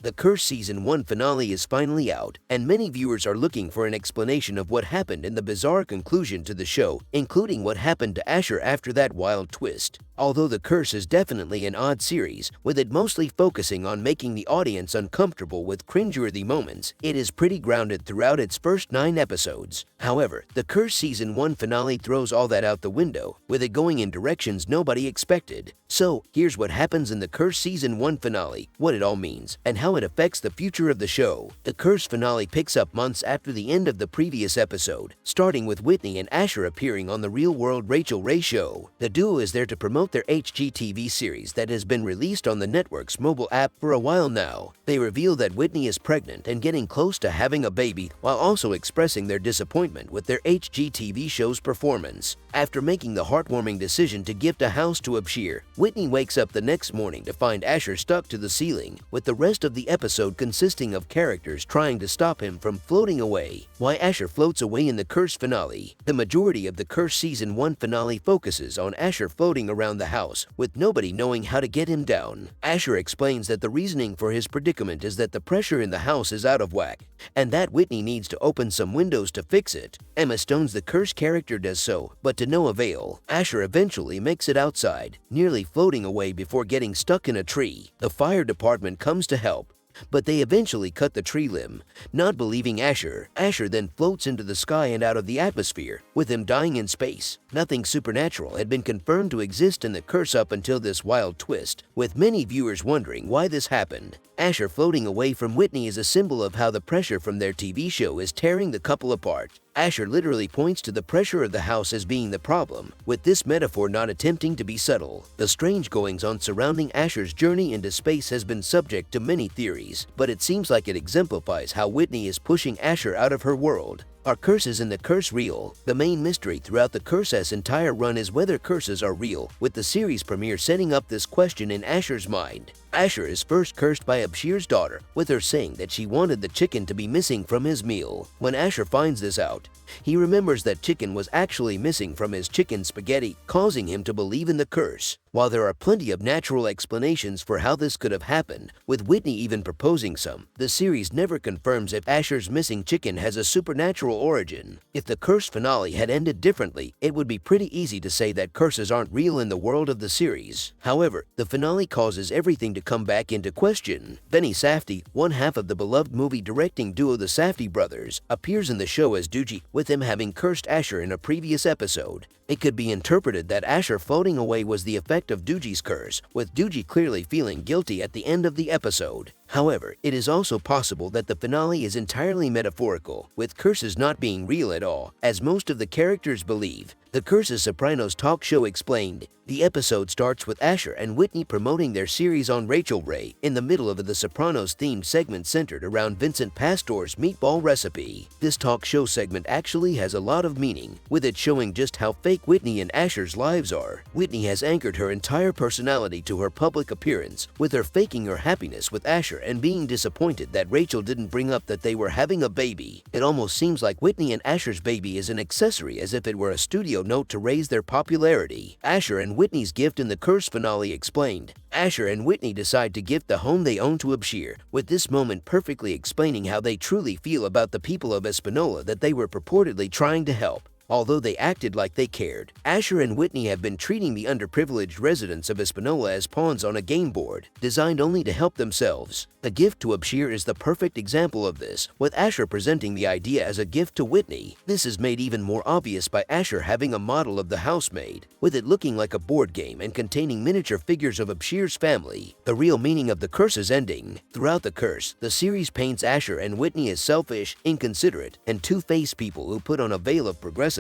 The Curse Season 1 finale is finally out, and many viewers are looking for an explanation of what happened and the bizarre conclusion to the show, including what happened to Asher after that wild twist. Although The Curse is definitely an odd series, with it mostly focusing on making the audience uncomfortable with cringeworthy moments, it is pretty grounded throughout its first 9 episodes. However, The Curse Season 1 finale throws all that out the window, with it going in directions nobody expected. So, here's what happens in The Curse Season 1 finale, what it all means, and how it affects the future of the show. The Curse finale picks up months after the end of the previous episode, starting with Whitney and Asher appearing on the real-world Rachel Ray show. The duo is there to promote their HGTV series that has been released on the network's mobile app for a while now. They reveal that Whitney is pregnant and getting close to having a baby, while also expressing their disappointment with their HGTV show's performance. After making the heartwarming decision to gift a house to Abshir, Whitney wakes up the next morning to find Asher stuck to the ceiling, with the rest of the episode consisting of characters trying to stop him from floating away. Why Asher floats away in the Curse finale. The majority of the Curse Season 1 finale focuses on Asher floating around the house, with nobody knowing how to get him down. Asher explains that the reasoning for his predicament is that the pressure in the house is out of whack, and that Whitney needs to open some windows to fix it. Emma Stone's The Curse character does so, but to no avail. Asher eventually makes it outside, nearly floating away before getting stuck in a tree. The fire department comes to help, but they eventually cut the tree limb. Not believing Asher, Asher then floats into the sky and out of the atmosphere, with him dying in space. Nothing supernatural had been confirmed to exist in the Curse up until this wild twist, with many viewers wondering why this happened. Asher floating away from Whitney is a symbol of how the pressure from their TV show is tearing the couple apart. Asher literally points to the pressure of the house as being the problem, with this metaphor not attempting to be subtle. The strange goings-on surrounding Asher's journey into space has been subject to many theories, but it seems like it exemplifies how Whitney is pushing Asher out of her world. Are curses in the Curse real? The main mystery throughout the Curse's entire run is whether curses are real, with the series premiere setting up this question in Asher's mind. Asher is first cursed by Abshir's daughter, with her saying that she wanted the chicken to be missing from his meal. When Asher finds this out, he remembers that chicken was actually missing from his chicken spaghetti, causing him to believe in the curse. While there are plenty of natural explanations for how this could have happened, with Whitney even proposing some, the series never confirms if Asher's missing chicken has a supernatural origin. If the Curse finale had ended differently, it would be pretty easy to say that curses aren't real in the world of the series. However, the finale causes everything to come back into question. Benny Safdie, one half of the beloved movie directing duo the Safdie brothers, appears in the show as Doogie, with him having cursed Asher in a previous episode. It could be interpreted that Asher floating away was the effect of Doogie's curse, with Doogie clearly feeling guilty at the end of the episode. However, it is also possible that the finale is entirely metaphorical, with curses not being real at all, as most of the characters believe. The Curse's Sopranos talk show explained, the episode starts with Asher and Whitney promoting their series on Rachel Ray in the middle of the Sopranos-themed segment centered around Vincent Pastor's meatball recipe. This talk show segment actually has a lot of meaning, with it showing just how fake Whitney and Asher's lives are. Whitney has anchored her entire personality to her public appearance, with her faking her happiness with Asher and being disappointed that Rachel didn't bring up that they were having a baby. It almost seems like Whitney and Asher's baby is an accessory, as if it were a studio note to raise their popularity. Asher and Whitney's gift in the Curse finale explained. Asher and Whitney decide to gift the home they own to Abshir, with this moment perfectly explaining how they truly feel about the people of Espanola that they were purportedly trying to help. Although they acted like they cared, Asher and Whitney have been treating the underprivileged residents of Espanola as pawns on a game board, designed only to help themselves. The gift to Abshir is the perfect example of this, with Asher presenting the idea as a gift to Whitney. This is made even more obvious by Asher having a model of the house made, with it looking like a board game and containing miniature figures of Abshir's family. The real meaning of the Curse's ending. Throughout the Curse, the series paints Asher and Whitney as selfish, inconsiderate, and two-faced people who put on a veil of progressiveness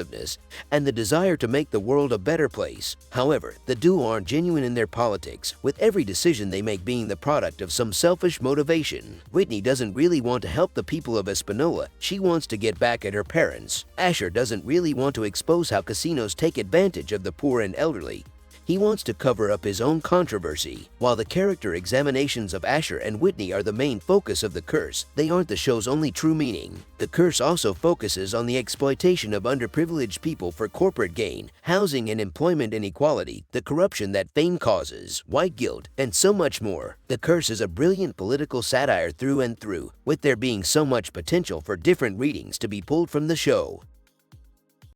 and the desire to make the world a better place. However, the duo aren't genuine in their politics, with every decision they make being the product of some selfish motivation. Whitney doesn't really want to help the people of Espanola, she wants to get back at her parents. Asher doesn't really want to expose how casinos take advantage of the poor and elderly. He wants to cover up his own controversy. While the character examinations of Asher and Whitney are the main focus of the curse, they aren't the show's only true meaning. The curse also focuses on the exploitation of underprivileged people for corporate gain, housing and employment inequality, the corruption that fame causes, white guilt, and so much more. The curse is a brilliant political satire through and through, with there being so much potential for different readings to be pulled from the show.